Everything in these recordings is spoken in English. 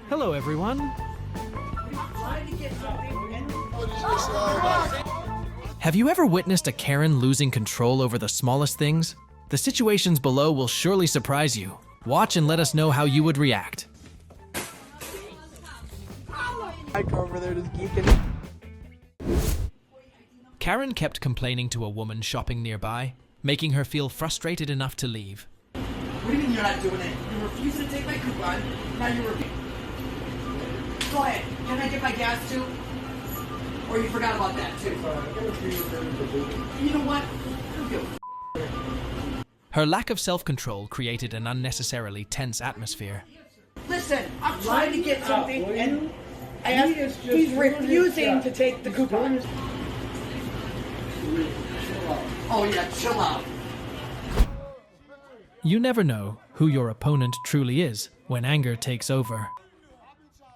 Hello, everyone. Have you ever witnessed a Karen losing control over the smallest things? The situations below will surely surprise you. Watch and let us know how you would react. Mike over there just geeking. Karen kept complaining to a woman shopping nearby, making her feel frustrated enough to leave. What do you mean you're not doing it? You're refusing to take my coupon. Now you're refusing. Go ahead. Can I get my gas too? Or you forgot about that too? You know what? Her lack of self-control created an unnecessarily tense atmosphere. Listen, I'm trying to get something and he's refusing to take the coupon. Oh yeah, chill out. You never know who your opponent truly is when anger takes over.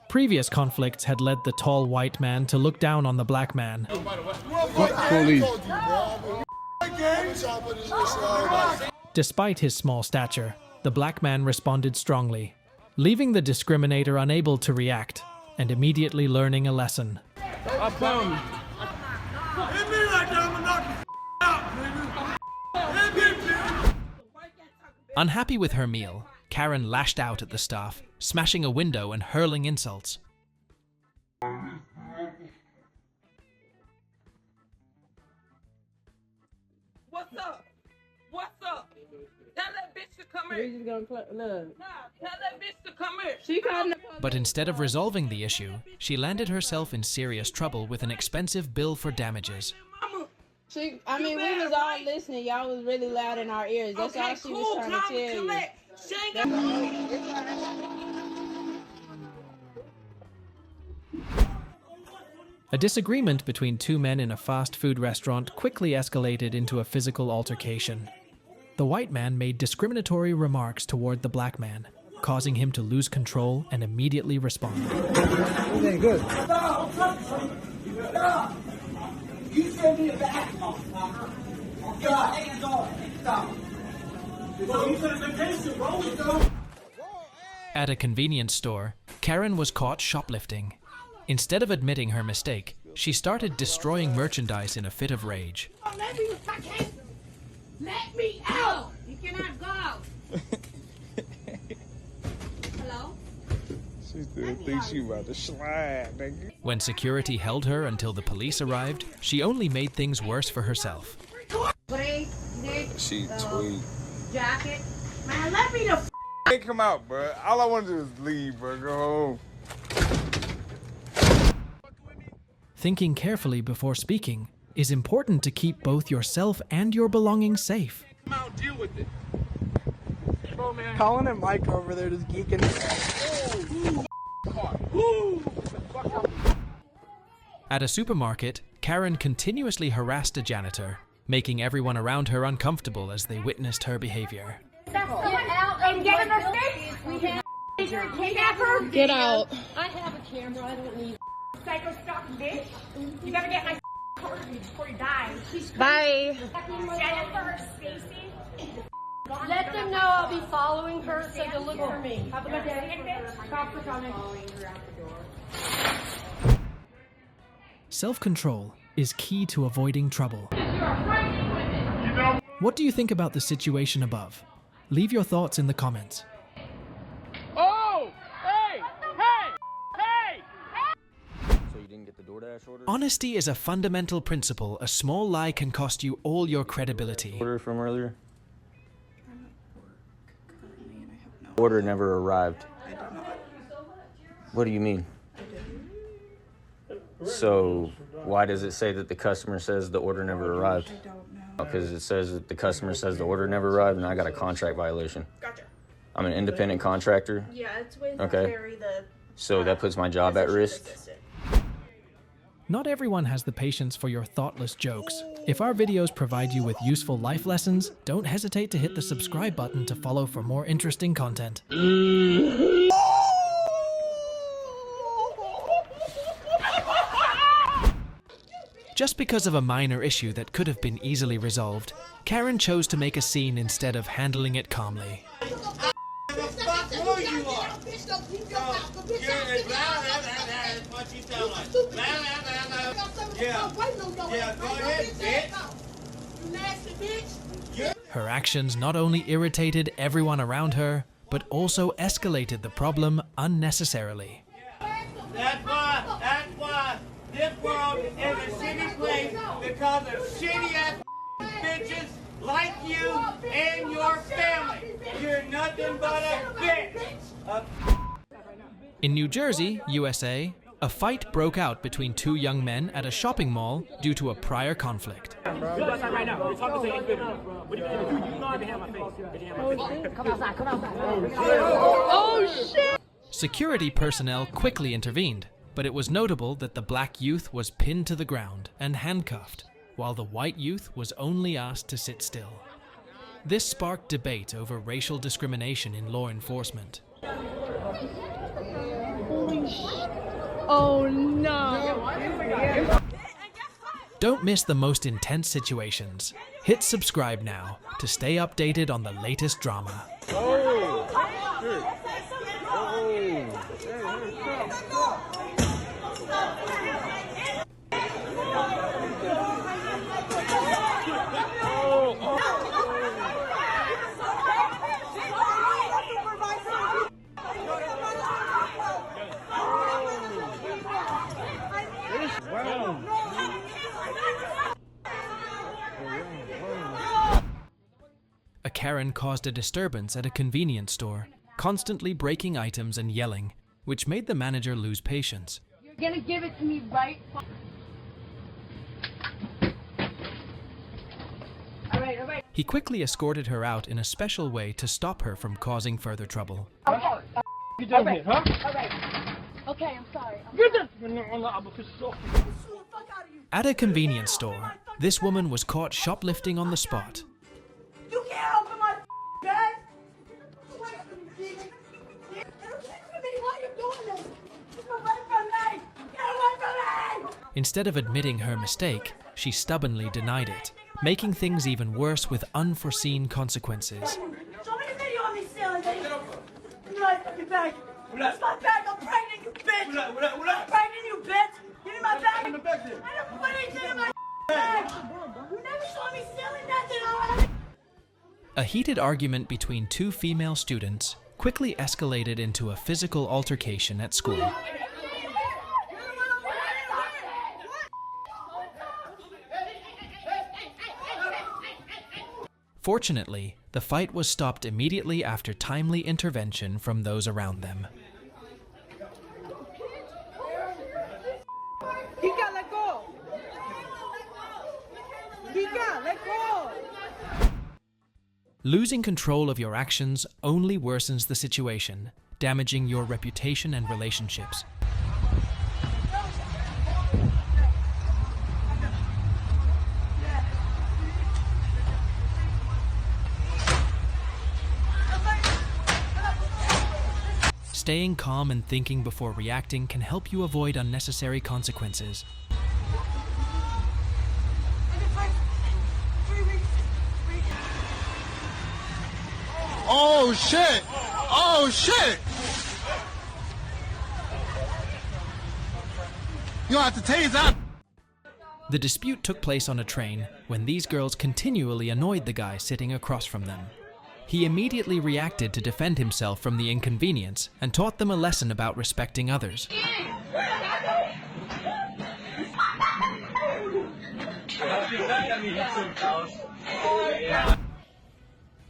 Previous conflicts had led the tall white man to look down on the black man. Despite his small stature, the black man responded strongly, leaving the discriminator unable to react and immediately learning a lesson. Apan. Unhappy with her meal, Karen lashed out at the staff, smashing a window and hurling insults. What's up? What's up? Tell that bitch to come here. Just gonna look. Nah, tell that bitch to come here. She called. But instead of resolving the issue, she landed herself in serious trouble with an expensive bill for damages. We was all listening. Y'all was really loud in our ears. That's all she was trying to tell you. A disagreement between two men in a fast food restaurant quickly escalated into a physical altercation. The white man made discriminatory remarks toward the black man, causing him to lose control and immediately respond. Good. You send me back, motherfucker. God, hands off. Stop. You said vacation, bro. At a convenience store, Karen was caught shoplifting. Instead of admitting her mistake, she started destroying merchandise in a fit of rage. Let me out! You cannot go! Hello? She still thinks she about to slide, nigga. When security held her until the police arrived, she only made things worse for herself. She tweet. Jacket. Man, let me the Hey, come out, bro. All I want to do is leave, bro. Go home. Thinking carefully before speaking is important to keep both yourself and your belongings safe. Come out, deal with it. Bro, man. Colin and Mike over there just geeking. At a supermarket, Karen continuously harassed a janitor, making everyone around her uncomfortable as they witnessed her behavior. Get out and get in the face! You're a kidnapper? Get out. I have a camera, I don't need psycho stalking bitch. You better get my car before you die. Bye. Jennifer Stacy. Let them know I'll be following her, so you'll look for me. Have a good day. Stop for coming. Self-control is key to avoiding trouble. What do you think about the situation above? Leave your thoughts in the comments. Oh! Hey! Hey! Hey! So you didn't get the DoorDash order? Honesty is a fundamental principle. A small lie can cost you all your credibility. Order from earlier? Order never arrived. I do not. What do you mean? So why does it say that the customer says the order never arrived? I don't know. Because it says that the customer says the order never arrived and I got a contract violation. Gotcha. I'm an independent contractor. Yeah, it's with Okay. Terry, the So that puts my job at risk. assistant. Not everyone has the patience for your thoughtless jokes. If our videos provide you with useful life lessons, don't hesitate to hit the subscribe button to follow for more interesting content. Just because of a minor issue that could have been easily resolved, Karen chose to make a scene instead of handling it calmly. Bitch, don't keep your mouth. Bitch, Yeah, go ahead, bitch. You nasty bitch. Her actions not only irritated everyone around her, but also escalated the problem unnecessarily. That's why this world is a shitty place, because of shitty ass bitches like you and your family. You're nothing but a bitch. In New Jersey, USA, a fight broke out between two young men at a shopping mall due to a prior conflict. Oh shit! Security personnel quickly intervened, but it was notable that the black youth was pinned to the ground and handcuffed, while the white youth was only asked to sit still. This sparked debate over racial discrimination in law enforcement. Oh no! Don't miss the most intense situations. Hit subscribe now to stay updated on the latest drama. A Karen caused a disturbance at a convenience store, constantly breaking items and yelling, which made the manager lose patience. You're gonna give it to me right. All right. He quickly escorted her out in a special way to stop her from causing further trouble. Okay. You doing here, huh? All right. Okay, I'm sorry. At a convenience store, this woman was caught shoplifting on the spot. You can't open my bed. Get away from me! Why are you doing this? Get away from me! Get away from me! Instead of admitting her mistake, she stubbornly denied it, making things even worse with unforeseen consequences. Show me the video of me stealing things. Give me my fucking bag. That's my bag. I'm pregnant, you bitch. I'm pregnant, you bitch. Give me my bag. I don't put anything in my bag. You never saw me stealing nothing, alright? A heated argument between two female students quickly escalated into a physical altercation at school. Fortunately, the fight was stopped immediately after timely intervention from those around them. Kika, let go! Kika, let go! Losing control of your actions only worsens the situation, damaging your reputation and relationships. Staying calm and thinking before reacting can help you avoid unnecessary consequences. Oh shit! Oh shit! You have to tase out. The dispute took place on a train when these girls continually annoyed the guy sitting across from them. He immediately reacted to defend himself from the inconvenience and taught them a lesson about respecting others.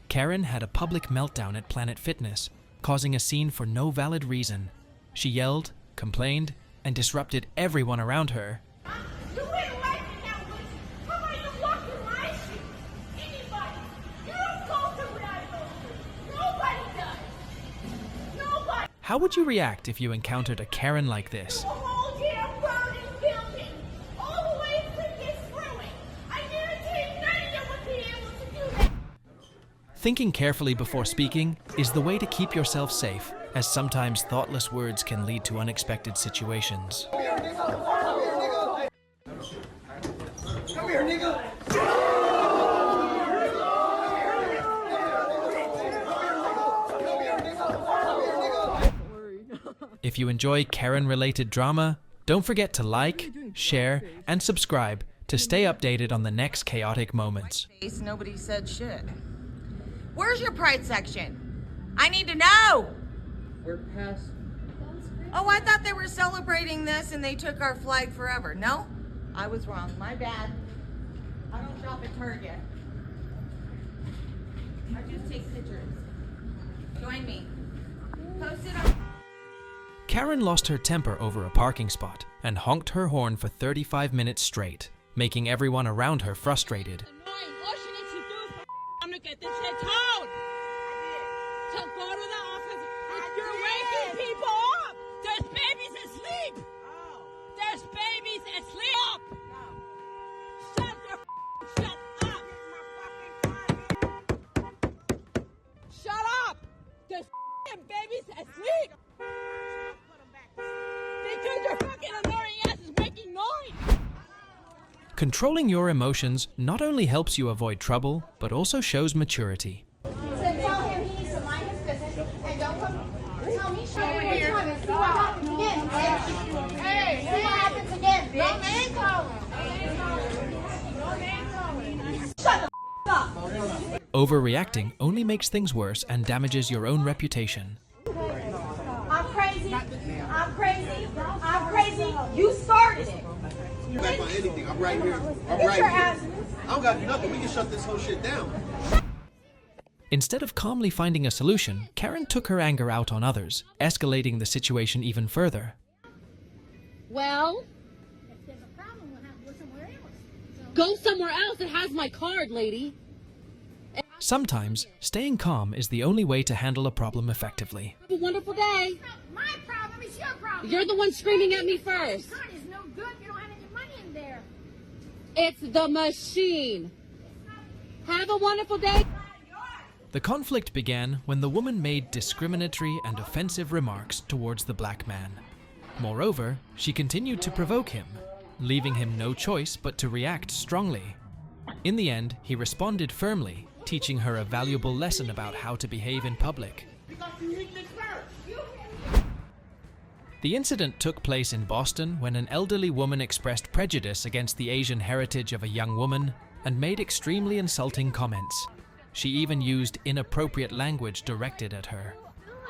Karen had a public meltdown at Planet Fitness, causing a scene for no valid reason. She yelled, complained, and disrupted everyone around her. You went right now. How are you walking my shit? Anybody? You don't go to where I go to. Nobody does. Nobody. How would you react if you encountered a Karen like this? The whole damn burning building. All the way freaking through it. I guarantee none of you would be able to do that. Thinking carefully before speaking is the way to keep yourself safe, as sometimes thoughtless words can lead to unexpected situations. Come here, nigga! If you enjoy Karen-related drama, don't forget to like, share, and subscribe to stay updated on the next chaotic moments. Nobody said shit. Where's your pride section? I need to know. We're past. Oh, I thought they were celebrating this and they took our flag forever. No, I was wrong. My bad. I don't shop at Target. I just take pictures. Join me. Post it on. Karen lost her temper over a parking spot and honked her horn for 35 minutes straight, making everyone around her frustrated. I'm gonna get this shit towed. So go to the office. You're waking people up. There's babies asleep. There's babies asleep. Shut up. There's babies asleep. Because your fucking annoying ass is making noise. Controlling your emotions not only helps you avoid trouble, but also shows maturity. So tell him he needs to mind his business and don't come tell me shit over here. See what happens again, bitch. Hey, see what happens again, bitch. No name calling. No name calling. Shut the up. Overreacting only makes things worse and damages your own reputation. I'm crazy. I'm crazy. I'm crazy. You started it. Back on anything. I'm right here. I'm Get right your here. ass. I don't got nothing. We can shut this whole shit down. Instead of calmly finding a solution, Karen took her anger out on others, escalating the situation even further. Well, If there's a problem, we'll have to go somewhere else. go somewhere else. It has my card, lady. Sometimes, staying calm is the only way to handle a problem effectively. Have a wonderful day. My problem is your problem. You're the one screaming at me first. The card is no good. You don't have any money in there. It's the machine. Have a wonderful day. The conflict began when the woman made discriminatory and offensive remarks towards the black man. Moreover, she continued to provoke him, leaving him no choice but to react strongly. In the end, he responded firmly, teaching her a valuable lesson about how to behave in public. The incident took place in Boston when an elderly woman expressed prejudice against the Asian heritage of a young woman and made extremely insulting comments. She even used inappropriate language directed at her.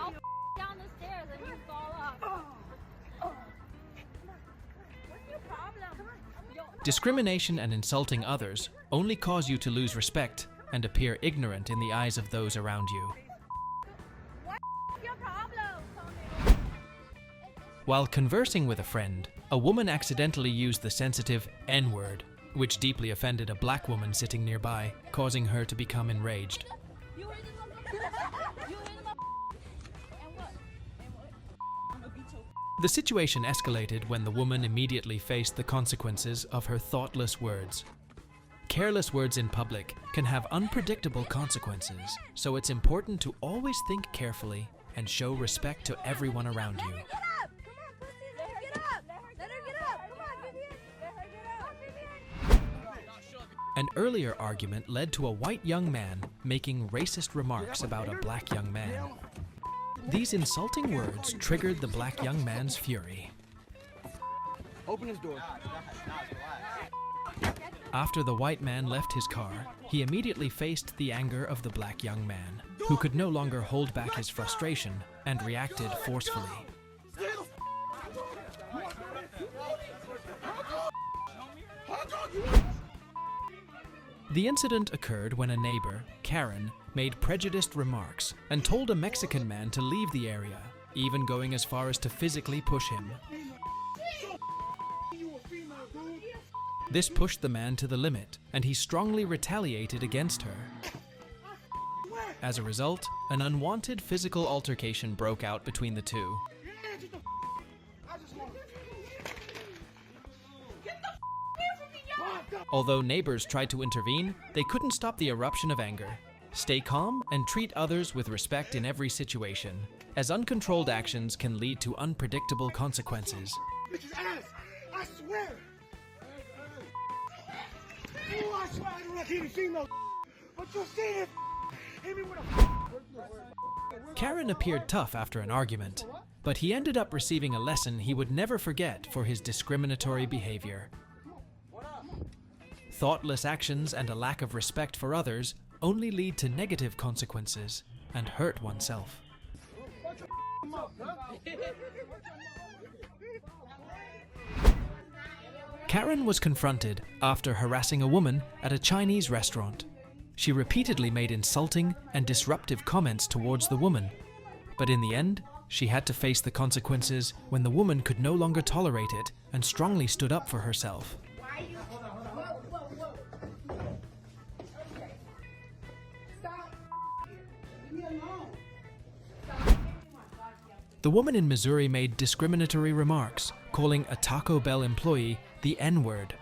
I'll down the stairs and you fall off. What's your problem? Discrimination and insulting others only cause you to lose respect and appear ignorant in the eyes of those around you. What's your problem? While conversing with a friend, a woman accidentally used the sensitive N-word, which deeply offended a black woman sitting nearby, causing her to become enraged. The situation escalated when the woman immediately faced the consequences of her thoughtless words. Careless words in public can have unpredictable consequences, so it's important to always think carefully and show respect to everyone around you. An earlier argument led to a white young man making racist remarks about a black young man. These insulting words triggered the black young man's fury. Open his door. After the white man left his car, he immediately faced the anger of the black young man, who could no longer hold back his frustration and reacted forcefully. The incident occurred when a neighbor, Karen, made prejudiced remarks and told a Mexican man to leave the area, even going as far as to physically push him. This pushed the man to the limit, and he strongly retaliated against her. As a result, an unwanted physical altercation broke out between the two. Although neighbors tried to intervene, they couldn't stop the eruption of anger. Stay calm and treat others with respect in every situation, as uncontrolled actions can lead to unpredictable consequences. Bitch's ass! I swear! Oh, I swear I don't like any female, but you'll see it. Hit me with a. Karen appeared tough after an argument. but he ended up receiving a lesson he would never forget for his discriminatory behavior. Thoughtless actions and a lack of respect for others only lead to negative consequences and hurt oneself. Karen was confronted after harassing a woman at a Chinese restaurant. She repeatedly made insulting and disruptive comments towards the woman, but in the end, she had to face the consequences when the woman could no longer tolerate it and strongly stood up for herself. The woman in Missouri made discriminatory remarks, calling a Taco Bell employee the N-word.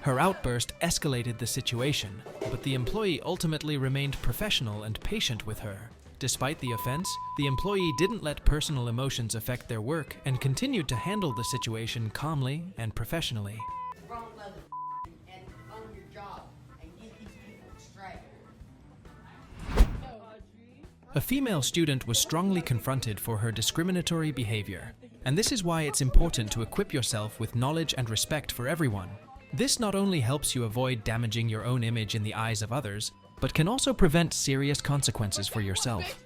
Her outburst escalated the situation, but the employee ultimately remained professional and patient with her. Despite the offense, the employee didn't let personal emotions affect their work and continued to handle the situation calmly and professionally. And own your job and get these people straight. A female student was strongly confronted for her discriminatory behavior, and this is why it's important to equip yourself with knowledge and respect for everyone. This not only helps you avoid damaging your own image in the eyes of others, but can also prevent serious consequences for yourself.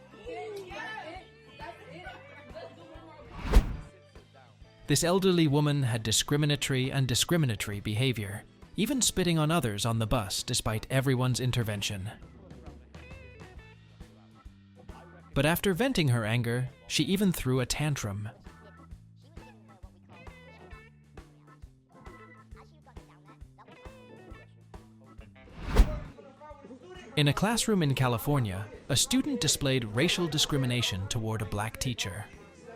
This elderly woman had discriminatory behavior, even spitting on others on the bus despite everyone's intervention. But after venting her anger, she even threw a tantrum. In a classroom in California, a student displayed racial discrimination toward a black teacher.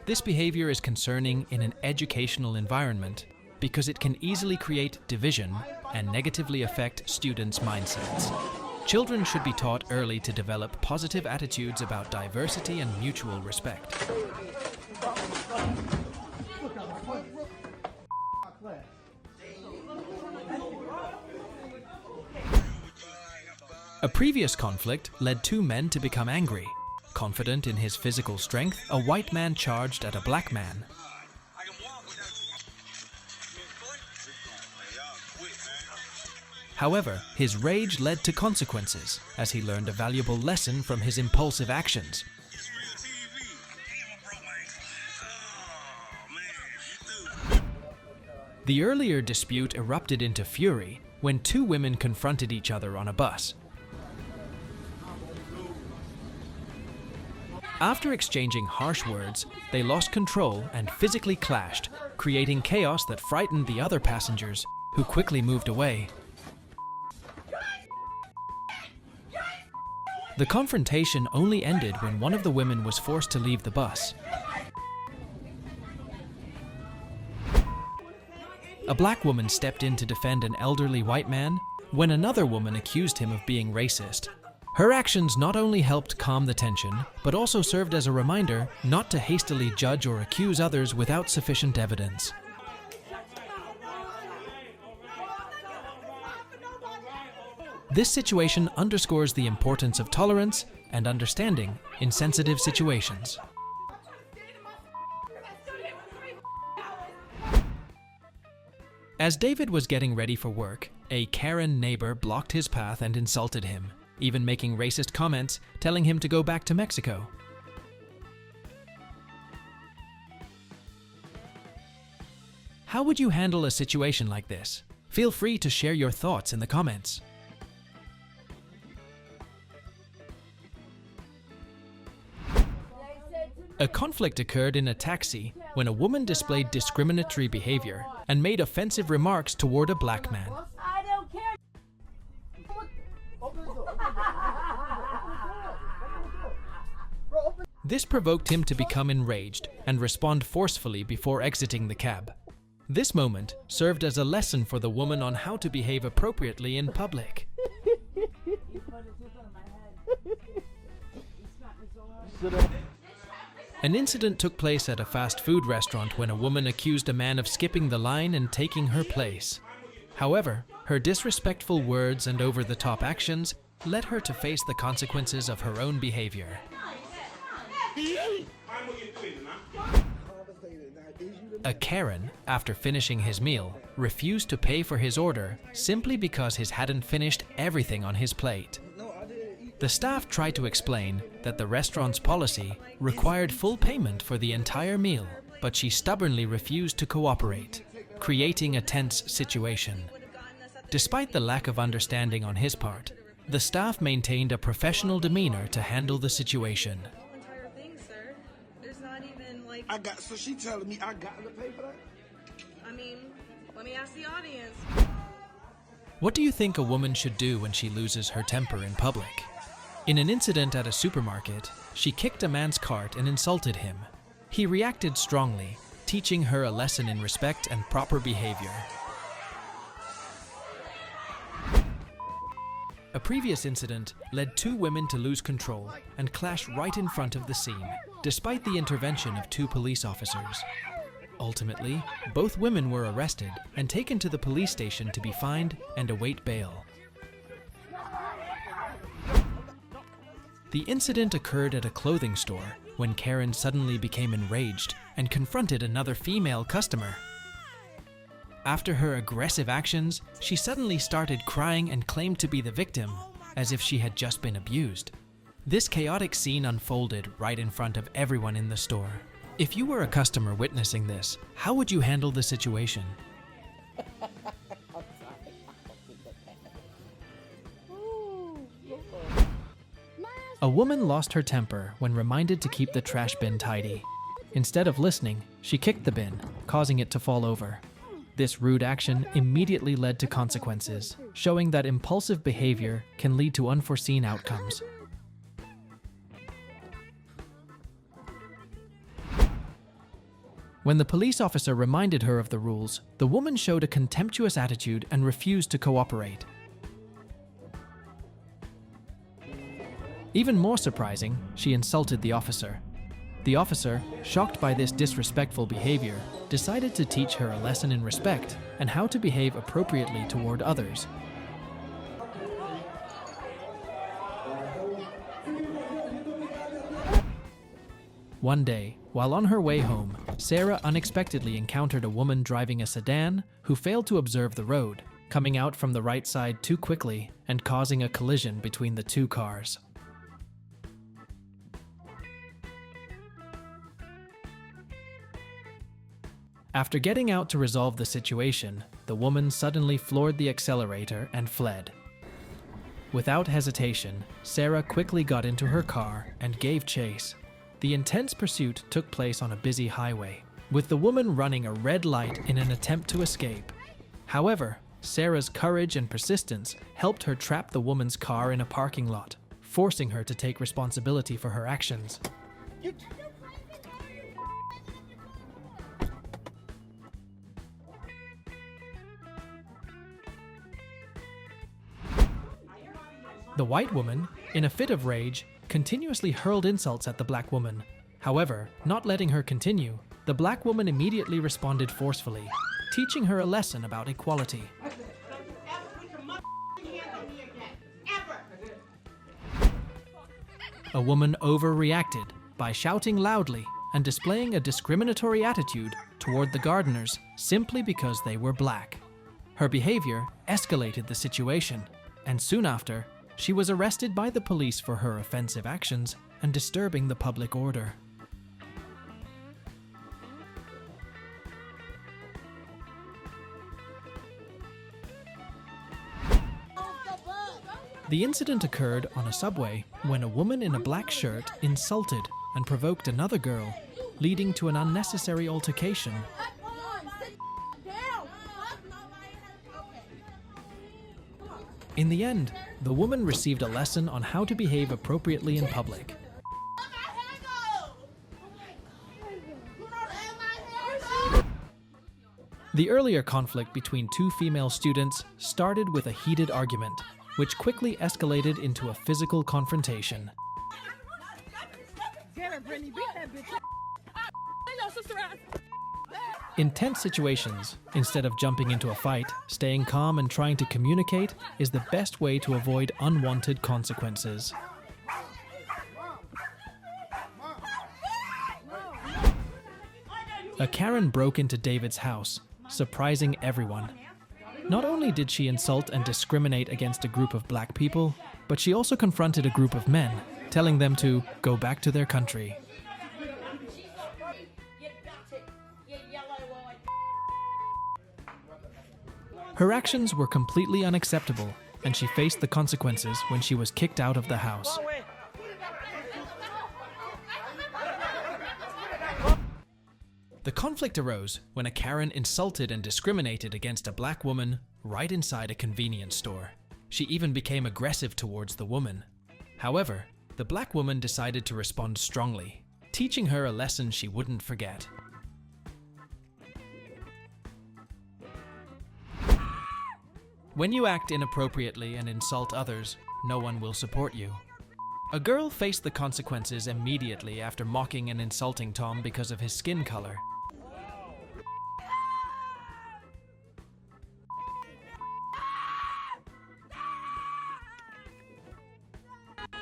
This behavior is concerning in an educational environment because it can easily create division and negatively affect students' mindsets. Children should be taught early to develop positive attitudes about diversity and mutual respect. A previous conflict led two men to become angry. Confident in his physical strength, a white man charged at a black man. However, his rage led to consequences, as he learned a valuable lesson from his impulsive actions. The earlier dispute erupted into fury when two women confronted each other on a bus. After exchanging harsh words, they lost control and physically clashed, creating chaos that frightened the other passengers, who quickly moved away. The confrontation only ended when one of the women was forced to leave the bus. A black woman stepped in to defend an elderly white man when another woman accused him of being racist. Her actions not only helped calm the tension, but also served as a reminder not to hastily judge or accuse others without sufficient evidence. This situation underscores the importance of tolerance and understanding in sensitive situations. As David was getting ready for work, a Karen neighbor blocked his path and insulted him, even making racist comments, telling him to go back to Mexico. How would you handle a situation like this? Feel free to share your thoughts in the comments. A conflict occurred in a taxi when a woman displayed discriminatory behavior and made offensive remarks toward a black man. I don't care. This provoked him to become enraged and respond forcefully before exiting the cab. This moment served as a lesson for the woman on how to behave appropriately in public. An incident took place at a fast food restaurant when a woman accused a man of skipping the line and taking her place. However, her disrespectful words and over-the-top actions led her to face the consequences of her own behavior. A Karen, after finishing his meal, refused to pay for his order simply because he hadn't finished everything on his plate. The staff tried to explain that the restaurant's policy required full payment for the entire meal, but she stubbornly refused to cooperate, creating a tense situation. Despite the lack of understanding on his part, the staff maintained a professional demeanor to handle the situation. Entire thing, sir. There's not even like. So she telling me I got to pay for that? I mean, let me ask the audience. What do you think a woman should do when she loses her temper in public? In an incident at a supermarket, she kicked a man's cart and insulted him. He reacted strongly, teaching her a lesson in respect and proper behavior. A previous incident led two women to lose control and clash right in front of the scene, despite the intervention of two police officers. Ultimately, both women were arrested and taken to the police station to be fined and await bail. The incident occurred at a clothing store when Karen suddenly became enraged and confronted another female customer. After her aggressive actions, she suddenly started crying and claimed to be the victim, as if she had just been abused. This chaotic scene unfolded right in front of everyone in the store. If you were a customer witnessing this, how would you handle the situation? A woman lost her temper when reminded to keep the trash bin tidy. Instead of listening, she kicked the bin, causing it to fall over. This rude action immediately led to consequences, showing that impulsive behavior can lead to unforeseen outcomes. When the police officer reminded her of the rules, the woman showed a contemptuous attitude and refused to cooperate. Even more surprising, she insulted the officer. The officer, shocked by this disrespectful behavior, decided to teach her a lesson in respect and how to behave appropriately toward others. One day, while on her way home, Sarah unexpectedly encountered a woman driving a sedan who failed to observe the road, coming out from the right side too quickly and causing a collision between the two cars. After getting out to resolve the situation, the woman suddenly floored the accelerator and fled. Without hesitation, Sarah quickly got into her car and gave chase. The intense pursuit took place on a busy highway, with the woman running a red light in an attempt to escape. However, Sarah's courage and persistence helped her trap the woman's car in a parking lot, forcing her to take responsibility for her actions. The white woman, in a fit of rage, continuously hurled insults at the black woman. However, not letting her continue, the black woman immediately responded forcefully, teaching her a lesson about equality. A woman overreacted by shouting loudly and displaying a discriminatory attitude toward the gardeners simply because they were black. Her behavior escalated the situation, and soon after, she was arrested by the police for her offensive actions and disturbing the public order. The incident occurred on a subway when a woman in a black shirt insulted and provoked another girl, leading to an unnecessary altercation. In the end, the woman received a lesson on how to behave appropriately in public. The earlier conflict between two female students started with a heated argument, which quickly escalated into a physical confrontation. In tense situations, instead of jumping into a fight, staying calm and trying to communicate is the best way to avoid unwanted consequences. A Karen broke into David's house, surprising everyone. Not only did she insult and discriminate against a group of black people, but she also confronted a group of men, telling them to go back to their country. Her actions were completely unacceptable, and she faced the consequences when she was kicked out of the house. The conflict arose when a Karen insulted and discriminated against a black woman right inside a convenience store. She even became aggressive towards the woman. However, the black woman decided to respond strongly, teaching her a lesson she wouldn't forget. When you act inappropriately and insult others, no one will support you. A girl faced the consequences immediately after mocking and insulting Tom because of his skin color.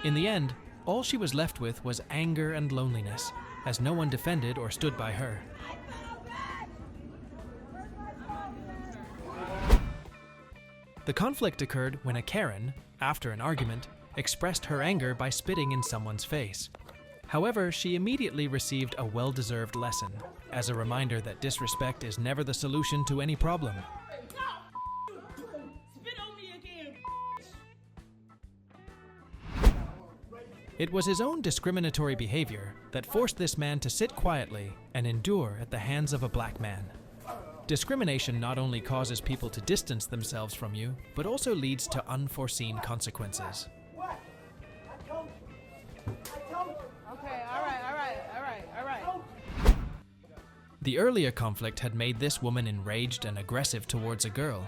In the end, all she was left with was anger and loneliness, as no one defended or stood by her. The conflict occurred when a Karen, after an argument, expressed her anger by spitting in someone's face. However, she immediately received a well-deserved lesson, as a reminder that disrespect is never the solution to any problem. It was his own discriminatory behavior that forced this man to sit quietly and endure at the hands of a black man. Discrimination not only causes people to distance themselves from you, but also leads to unforeseen consequences. Okay, all right. The earlier conflict had made this woman enraged and aggressive towards a girl.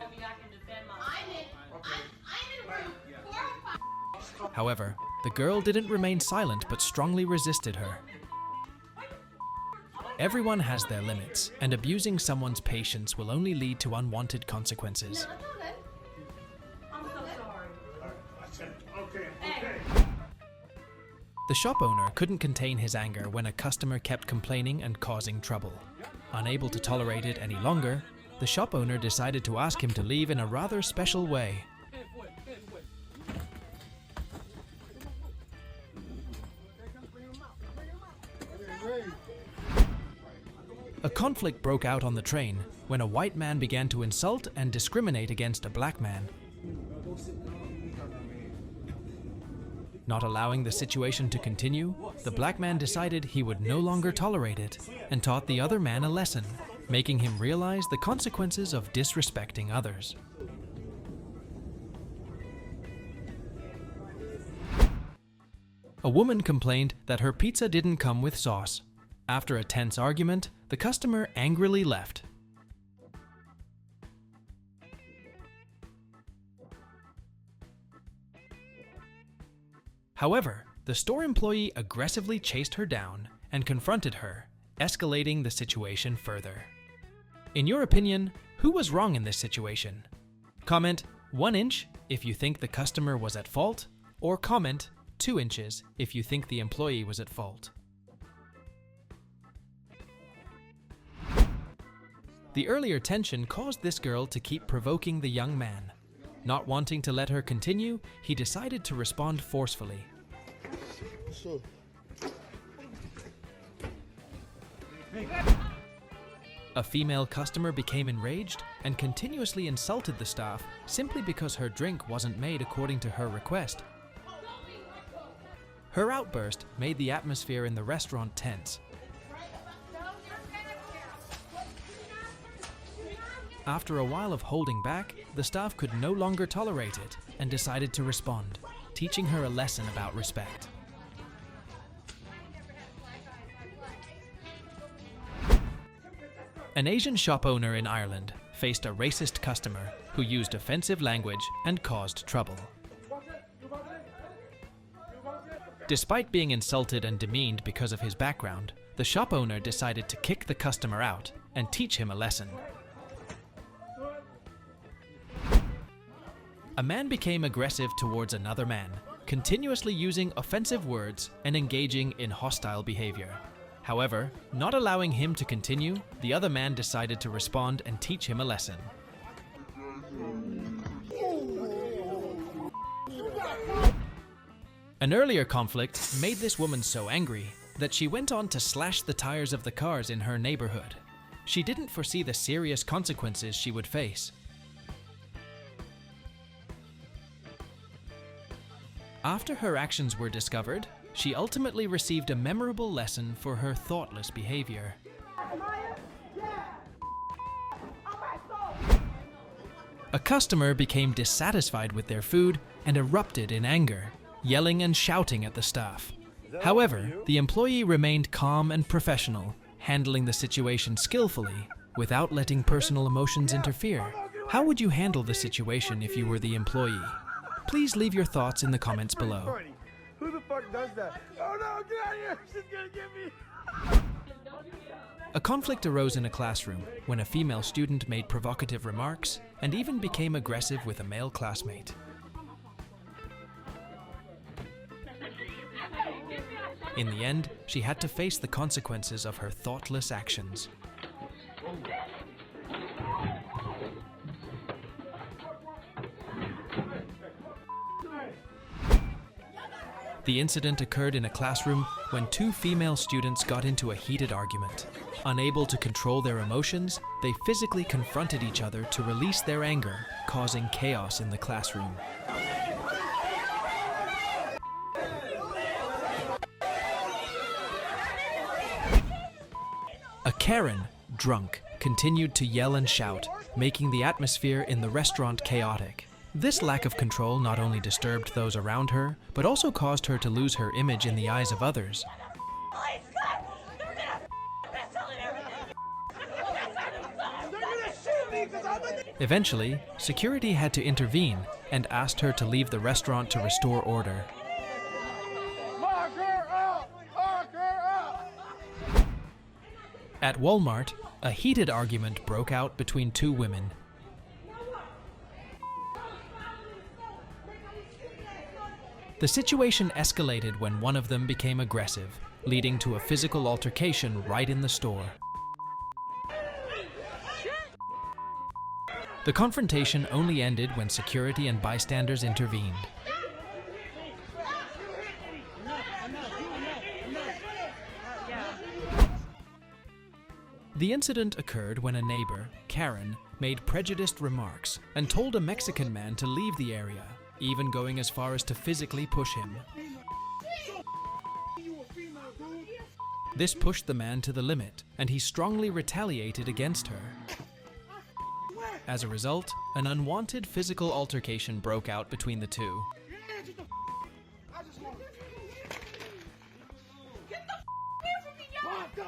However, the girl didn't remain silent but strongly resisted her. Everyone has their limits, and abusing someone's patience will only lead to unwanted consequences. The shop owner couldn't contain his anger when a customer kept complaining and causing trouble. Unable to tolerate it any longer, the shop owner decided to ask him to leave in a rather special way. A conflict broke out on the train when a white man began to insult and discriminate against a black man. Not allowing the situation to continue, the black man decided he would no longer tolerate it and taught the other man a lesson, making him realize the consequences of disrespecting others. A woman complained that her pizza didn't come with sauce. After a tense argument, the customer angrily left. However, the store employee aggressively chased her down and confronted her, escalating the situation further. In your opinion, who was wrong in this situation? Comment 1 inch if you think the customer was at fault, or comment 2 inches if you think the employee was at fault. The earlier tension caused this girl to keep provoking the young man. Not wanting to let her continue, he decided to respond forcefully. A female customer became enraged and continuously insulted the staff simply because her drink wasn't made according to her request. Her outburst made the atmosphere in the restaurant tense. After a while of holding back, the staff could no longer tolerate it and decided to respond, teaching her a lesson about respect. An Asian shop owner in Ireland faced a racist customer who used offensive language and caused trouble. Despite being insulted and demeaned because of his background, the shop owner decided to kick the customer out and teach him a lesson. A man became aggressive towards another man, continuously using offensive words and engaging in hostile behavior. However, not allowing him to continue, the other man decided to respond and teach him a lesson. An earlier conflict made this woman so angry that she went on to slash the tires of the cars in her neighborhood. She didn't foresee the serious consequences she would face. After her actions were discovered, she ultimately received a memorable lesson for her thoughtless behavior. A customer became dissatisfied with their food and erupted in anger, yelling and shouting at the staff. However, the employee remained calm and professional, handling the situation skillfully without letting personal emotions interfere. How would you handle the situation if you were the employee? Please leave your thoughts in the comments below. Who the fuck does that? Oh no, get out of here! She's gonna get me! A conflict arose in a classroom when a female student made provocative remarks and even became aggressive with a male classmate. In the end, she had to face the consequences of her thoughtless actions. The incident occurred in a classroom when two female students got into a heated argument. Unable to control their emotions, they physically confronted each other to release their anger, causing chaos in the classroom. A Karen, drunk, continued to yell and shout, making the atmosphere in the restaurant chaotic. This lack of control not only disturbed those around her, but also caused her to lose her image in the eyes of others. Eventually, security had to intervene and asked her to leave the restaurant to restore order. At Walmart, a heated argument broke out between two women. The situation escalated when one of them became aggressive, leading to a physical altercation right in the store. The confrontation only ended when security and bystanders intervened. The incident occurred when a neighbor, Karen, made prejudiced remarks and told a Mexican man to leave the area, even going as far as to physically push him. This pushed the man to the limit, and he strongly retaliated against her. As a result, an unwanted physical altercation broke out between the two.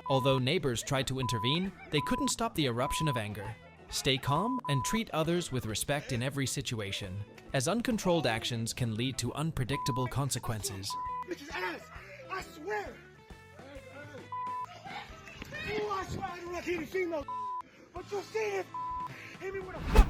Although neighbors tried to intervene, they couldn't stop the eruption of anger. Stay calm and treat others with respect in every situation, as uncontrolled actions can lead to unpredictable consequences. Bitch's ass! I swear! Ooh, I swear I don't like hitting females, but you'll see it! Hit me with a fuck!